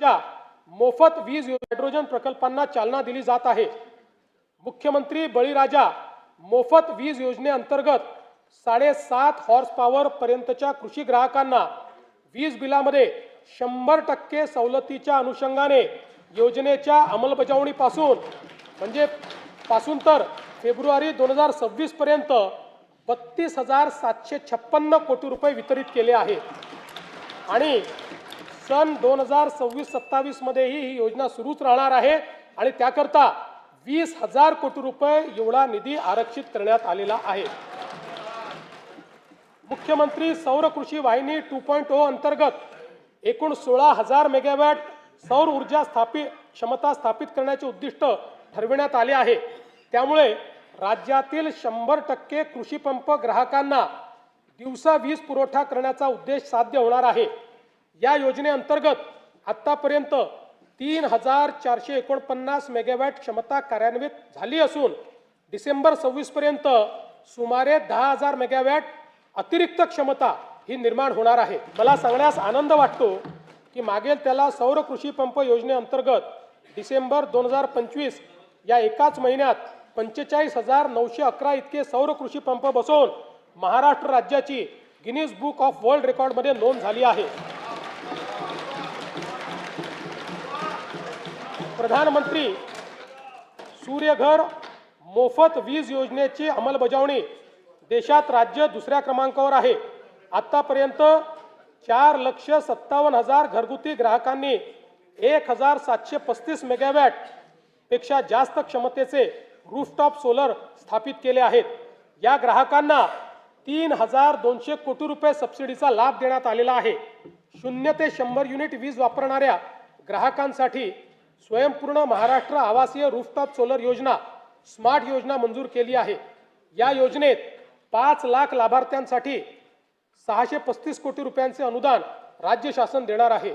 मोफत वीज हायड्रोजन प्रकल्पांना चालना दिली जात आहे। मुख्यमंत्री बळीराजा मोफत वीज योजनेअंतर्गत 7.5 हॉर्स पॉवर पर्यंतच्या कृषी ग्राहकांना वीज बिलामध्ये 100% सवलतीच्या अनुषंगाने योजनेच्या अंमलबजावणीपासून तर फेब्रुवारी 2026 पर्यंत 32,756 कोटी रुपये वितरित केले आहेत आणि सन 2026-27 मध्येही ही योजना सुरूच राहणार आहे आणि त्याकरता 20,000 कोटी रुपये एवढा निधी आरक्षित करण्यात आलेला आहे। मुख्यमंत्री सौर कृषी वाहिनी 2.0 अंतर्गत एकूण 16,000 मेगावॅट सौर ऊर्जा क्षमता स्थापित करण्याचे उद्दिष्ट ठरविण्यात आले आहे। त्यामुळे राज्यातील 100% कृषी पंप ग्राहकांना दिवसा वीज पुरवठा करण्याचा उद्देश साध्य होणार आहे। या योजनेअंतर्गत आतापर्यंत 3,449 मेगावॅट क्षमता कार्यान्वित झाली असून डिसेंबर 26 पर्यंत सुमारे 10,000 मेगावॅट अतिरिक्त क्षमता ही निर्माण होणार आहे। मला सांगण्यास आनंद वाटतो की मागेल त्याला सौर कृषी पंप योजनेअंतर्गत डिसेंबर 2025 या एकाच महिन्यात 45,911 इतके सौर कृषी पंप बसवून महाराष्ट्र राज्याची गिनीज बुक ऑफ वर्ल्ड रेकॉर्डमध्ये नोंद झाली आहे। प्रधानमंत्री सूर्यघर मोफत वीज योजनेची अंमलबजावणी देशात राज्य दुसऱ्या क्रमांकावर आहे। आतापर्यंत 4,57,000 घरगुती ग्राहकांनी 1,735 मेगावॅट पेक्षा जास्त क्षमतेचे रूफटॉप सोलर स्थापित केले आहेत। या ग्राहकांना 3,200 कोटी रुपये सबसिडीचा लाभ देण्यात आलेला आहे। 0 ते 100 युनिट वीज वापरणाऱ्या ग्राहकांसाठी स्वयंपूर्ण महाराष्ट्र आवासीय रूफटॉप सोलर योजना स्मार्ट योजना मंजूर केली आहे। या योजनेत 5 लाख लाभार्थ्यांसाठी 635 कोटी रुपयांचे अनुदान राज्य शासन देणार आहे।